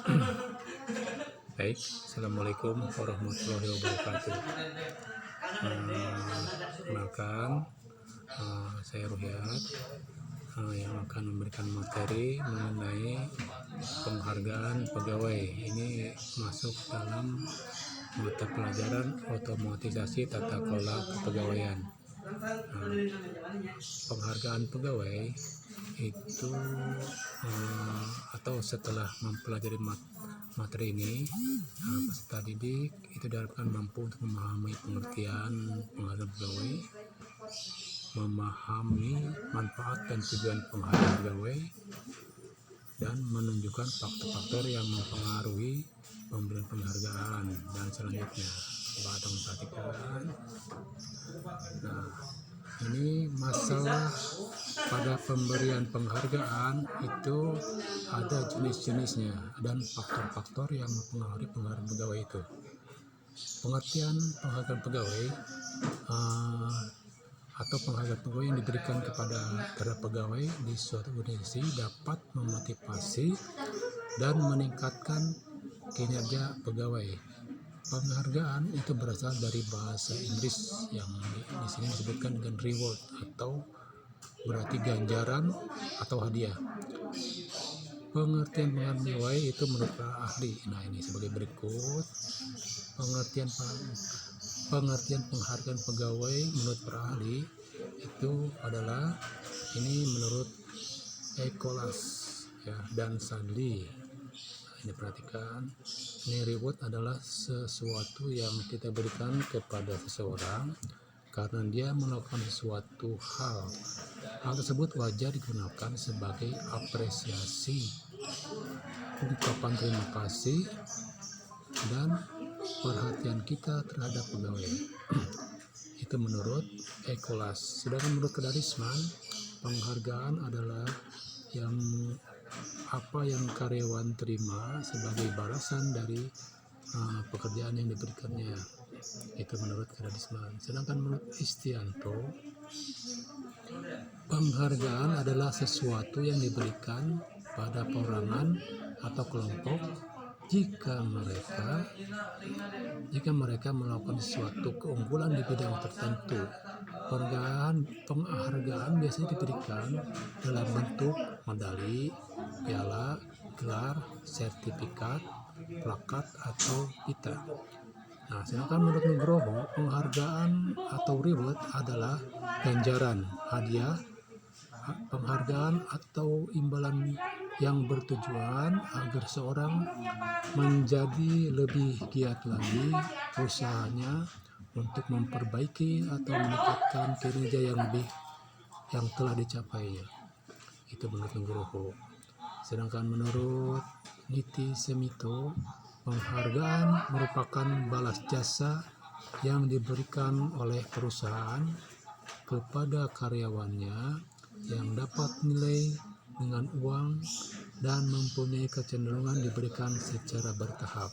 Baik, Assalamualaikum warahmatullahi wabarakatuh. Kenalkan, saya Ruhyat yang akan memberikan materi mengenai penghargaan pegawai. Ini masuk dalam mata pelajaran otomatisasi tata kelola kepegawaian. Penghargaan pegawai itu atau setelah mempelajari materi ini, peserta didik itu diharapkan mampu untuk memahami pengertian penghargaan pegawai, memahami manfaat dan tujuan penghargaan pegawai, dan menunjukkan faktor-faktor yang mempengaruhi pemberian penghargaan. Dan selanjutnya coba dong perhatikan. Nah, ini masalah pada pemberian penghargaan itu ada jenis-jenisnya dan faktor-faktor yang mempengaruhi penghargaan pegawai itu. Pengertian penghargaan pegawai atau penghargaan pegawai yang diberikan kepada terhadap pegawai di suatu organisasi dapat memotivasi dan meningkatkan kinerja pegawai. Penghargaan itu berasal dari bahasa Inggris yang di sini disebutkan dengan reward, atau berarti ganjaran atau hadiah. Pengertian penghargaan pegawai itu menurut para ahli. Nah, ini sebagai berikut. Pengertian penghargaan pegawai menurut para ahli itu adalah ini menurut Ecolas dan Sadli. Ini perhatikan, ini reward adalah sesuatu yang kita berikan kepada seseorang karena dia melakukan sesuatu hal. Hal tersebut wajar digunakan sebagai apresiasi, ungkapan terima kasih, dan perhatian kita terhadap pegawai. Itu menurut Ecolas. Sedangkan menurut Kadarisman, penghargaan adalah apa yang karyawan terima sebagai balasan dari pekerjaan yang diberikannya. Itu menurut Kadarisman. Sedangkan menurut Istianto, penghargaan adalah sesuatu yang diberikan pada perorangan atau kelompok jika mereka melakukan sesuatu keunggulan di bidang tertentu. Penghargaan biasanya diberikan dalam bentuk medali, piala, gelar, sertifikat, plakat, atau pita. Nah, sedangkan menurut Nugroho, penghargaan atau reward adalah ganjaran, hadiah, penghargaan atau imbalan yang bertujuan agar seorang menjadi lebih giat lagi usahanya untuk memperbaiki atau meningkatkan kinerja yang telah dicapainya. Itu menurut Nugroho. Sedangkan menurut Niti Semito, penghargaan merupakan balas jasa yang diberikan oleh perusahaan kepada karyawannya yang dapat nilai dengan uang dan mempunyai kecenderungan diberikan secara bertahap.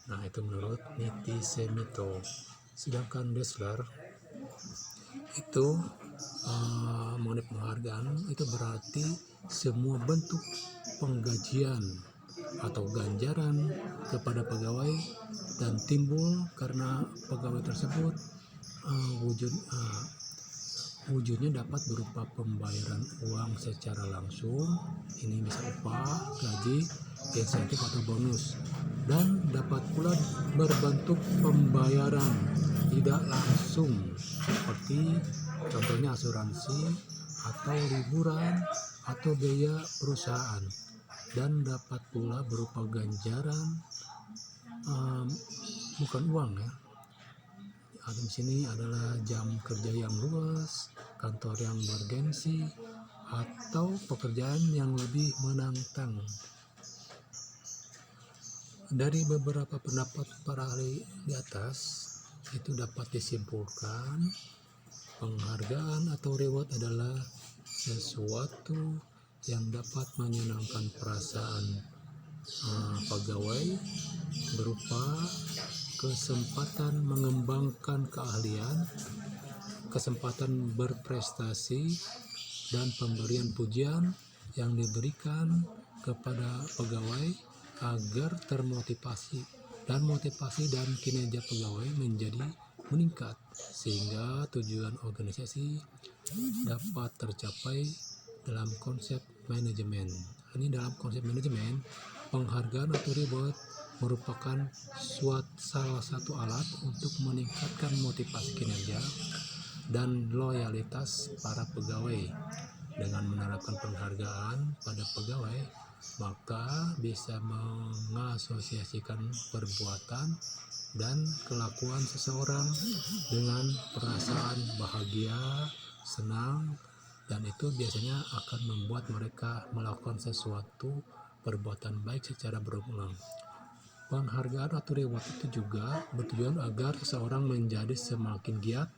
Nah, itu menurut Niti Semito. Sedangkan Dessler itu mengenai penghargaan itu berarti semua bentuk penggajian atau ganjaran kepada pegawai dan timbul karena pegawai tersebut wujudnya dapat berupa pembayaran uang secara langsung, ini bisa upah, gaji, insentif atau bonus, dan dapat pula berbentuk pembayaran tidak langsung seperti contohnya asuransi atau liburan atau biaya perusahaan, dan dapat pula berupa ganjaran bukan uang Di sini adalah jam kerja yang luas, kantor yang bergensi, atau pekerjaan yang lebih menantang. Dari beberapa pendapat para ahli di atas, itu dapat disimpulkan penghargaan atau reward adalah sesuatu yang dapat menyenangkan perasaan pegawai berupa kesempatan mengembangkan keahlian, kesempatan berprestasi, dan pemberian pujian yang diberikan kepada pegawai agar termotivasi dan motivasi dan kinerja pegawai menjadi meningkat sehingga tujuan organisasi dapat tercapai dalam konsep manajemen. Ini dalam konsep manajemen, penghargaan atau reward merupakan salah satu alat untuk meningkatkan motivasi kinerja dan loyalitas para pegawai. Dengan menerapkan penghargaan pada pegawai, maka bisa mengasosiasikan perbuatan dan kelakuan seseorang dengan perasaan bahagia, senang, dan itu biasanya akan membuat mereka melakukan sesuatu perbuatan baik secara berulang. Penghargaan atau reward itu juga bertujuan agar seseorang menjadi semakin giat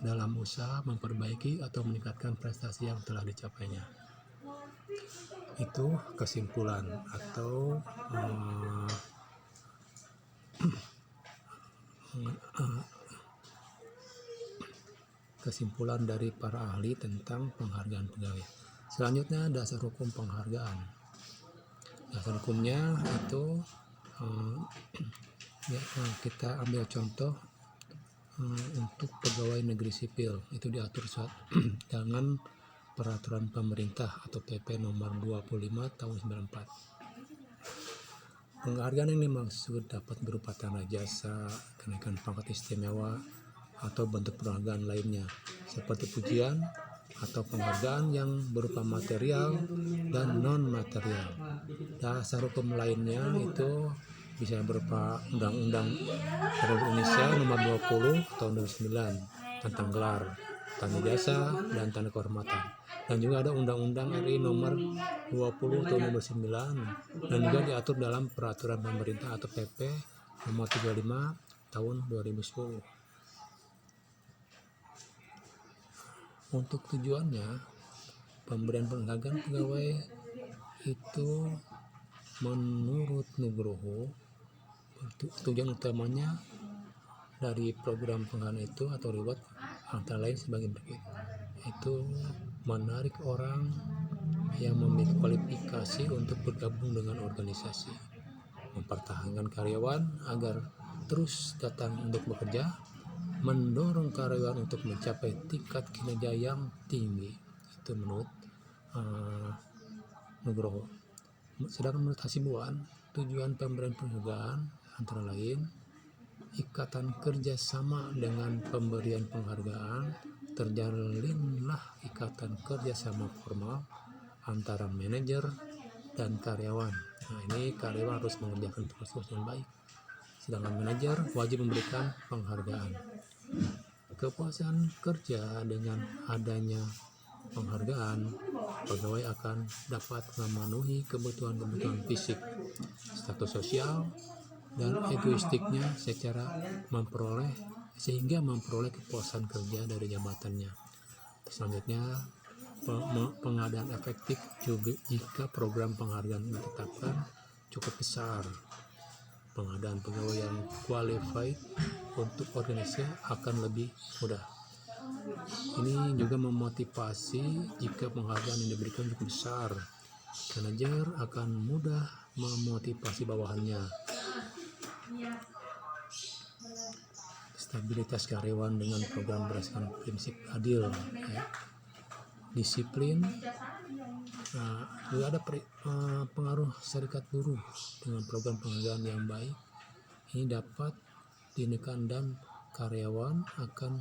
dalam usaha memperbaiki atau meningkatkan prestasi yang telah dicapainya. Itu kesimpulan atau kesimpulan dari para ahli tentang penghargaan pegawai. Selanjutnya, dasar hukum penghargaan. Dasar hukumnya itu kita ambil contoh untuk pegawai negeri sipil, itu diatur dengan peraturan pemerintah atau PP nomor 25 tahun 94. Penghargaan yang dimaksud dapat berupa tanda jasa, kenaikan pangkat istimewa, atau bentuk penghargaan lainnya seperti pujian atau penghargaan yang berupa material dan non material. Dasar hukum lainnya itu bisa berupa Undang-Undang Republik Indonesia nomor 20 tahun 2009 tentang gelar, tanda jasa, dan tanda kehormatan. Dan juga ada Undang-Undang RI nomor 20 tahun 2009 dan juga diatur dalam peraturan pemerintah atau PP nomor 35 tahun 2010. Untuk tujuannya, pemberian penghargaan pegawai itu menurut Nugroho, tujuan utamanya dari program penghargaan itu atau reward antara lain sebagai berikut, yaitu menarik orang yang memiliki kualifikasi untuk bergabung dengan organisasi, mempertahankan karyawan agar terus datang untuk bekerja, mendorong karyawan untuk mencapai tingkat kinerja yang tinggi. Itu menurut Nugroho. Sedangkan menurut Hasibuan, tujuan pemberian penghargaan antara lain ikatan kerjasama. Dengan pemberian penghargaan terjalinlah ikatan kerjasama formal antara manajer dan karyawan. Nah, ini karyawan harus mengerjakan tugas dengan baik, sedangkan manajer wajib memberikan penghargaan. Kepuasan kerja dengan adanya penghargaan, pegawai akan dapat memenuhi kebutuhan fisik, status sosial, dan egoistiknya sehingga memperoleh kepuasan kerja dari jabatannya. Selanjutnya, pengadaan efektif juga jika program penghargaan ditetapkan cukup besar. Pengadaan pegawai yang qualified untuk organisasi akan lebih mudah. Ini juga memotivasi jika penghargaan yang diberikan cukup besar. Manajer akan mudah memotivasi bawahannya. Stabilitas karyawan dengan program berdasarkan prinsip adil, disiplin. Juga ada pengaruh serikat buruh dengan program penghargaan yang baik. Ini dapat dinaikkan dan karyawan akan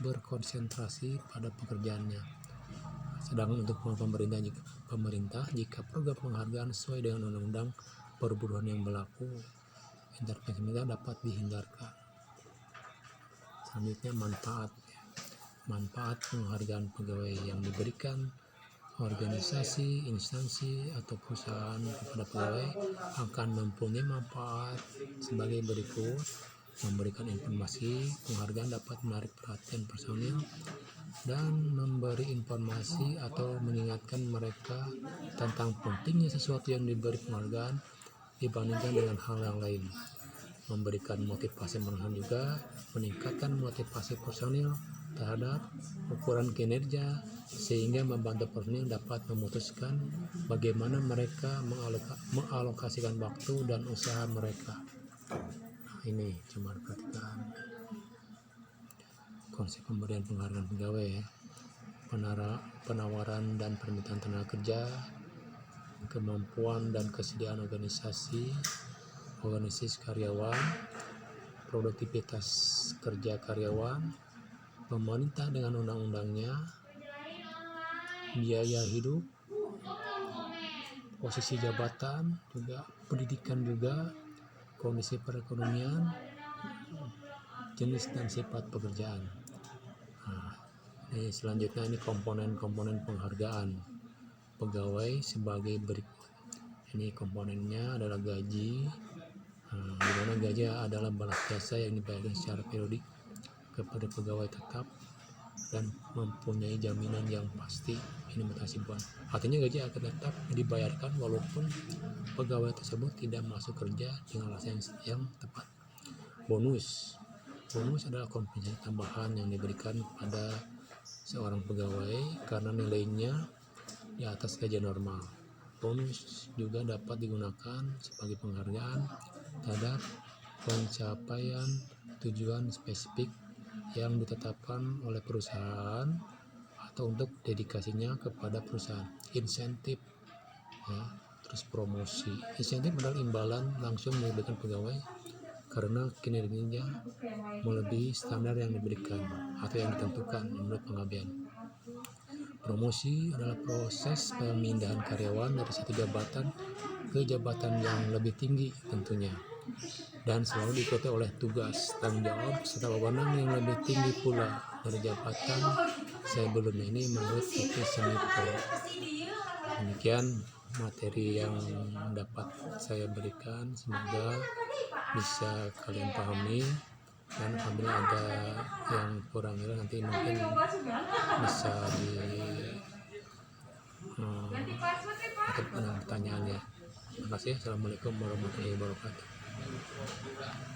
berkonsentrasi pada pekerjaannya. Sedangkan untuk pemerintah jika program penghargaan sesuai dengan undang-undang perburuan yang berlaku, intervensi pemerintah dapat dihindarkan. Selanjutnya, manfaat penghargaan pegawai yang diberikan organisasi, instansi, atau perusahaan kepada pegawai akan mempunyai manfaat sebagai berikut. Memberikan informasi, penghargaan dapat menarik perhatian personil dan memberi informasi atau mengingatkan mereka tentang pentingnya sesuatu yang diberi penghargaan dibandingkan dengan hal yang lain. Memberikan motivasi penghargaan juga meningkatkan motivasi personil terhadap ukuran kinerja sehingga membantu personil dapat memutuskan bagaimana mereka mengalokasikan waktu dan usaha mereka. Nah, ini cuma perhatikan konsep pemberian penghargaan pegawai ya. Penawaran dan permintaan tenaga kerja, kemampuan dan kesediaan organisasi karyawan, produktivitas kerja karyawan, pemerintah dengan undang-undangnya, biaya hidup, posisi jabatan, juga pendidikan juga, kondisi perekonomian, jenis dan sifat pekerjaan. Nah, ini selanjutnya ini komponen-komponen penghargaan pegawai sebagai berikut. Ini komponennya adalah gaji, di mana gaji adalah balas jasa yang dibayarkan secara periodik kepada pegawai tetap dan mempunyai jaminan yang pasti. Ini mutasi bukan. Artinya gaji akan tetap dibayarkan walaupun pegawai tersebut tidak masuk kerja dengan alasan yang tepat. Bonus adalah kompensasi tambahan yang diberikan kepada seorang pegawai karena nilainya di atas gaji normal. Bonus juga dapat digunakan sebagai penghargaan terhadap pencapaian tujuan spesifik yang ditetapkan oleh perusahaan atau untuk dedikasinya kepada perusahaan. Insentif ya, terus promosi. Insentif adalah imbalan langsung yang diberikan pegawai karena kinerjanya melebihi standar yang diberikan atau yang ditentukan menurut pengabdian. Promosi adalah proses pemindahan karyawan dari satu jabatan ke jabatan yang lebih tinggi tentunya, dan selalu diikuti oleh tugas, tanggung jawab, serta wewenang yang lebih tinggi pula dari jabatan sebelumnya. Ini menurut Kiki Semito. Demikian materi yang dapat saya berikan, semoga bisa kalian pahami, dan apabila ada yang kurang nanti mungkin bisa atau pertanyaannya. Terima kasih. Assalamualaikum warahmatullahi wabarakatuh.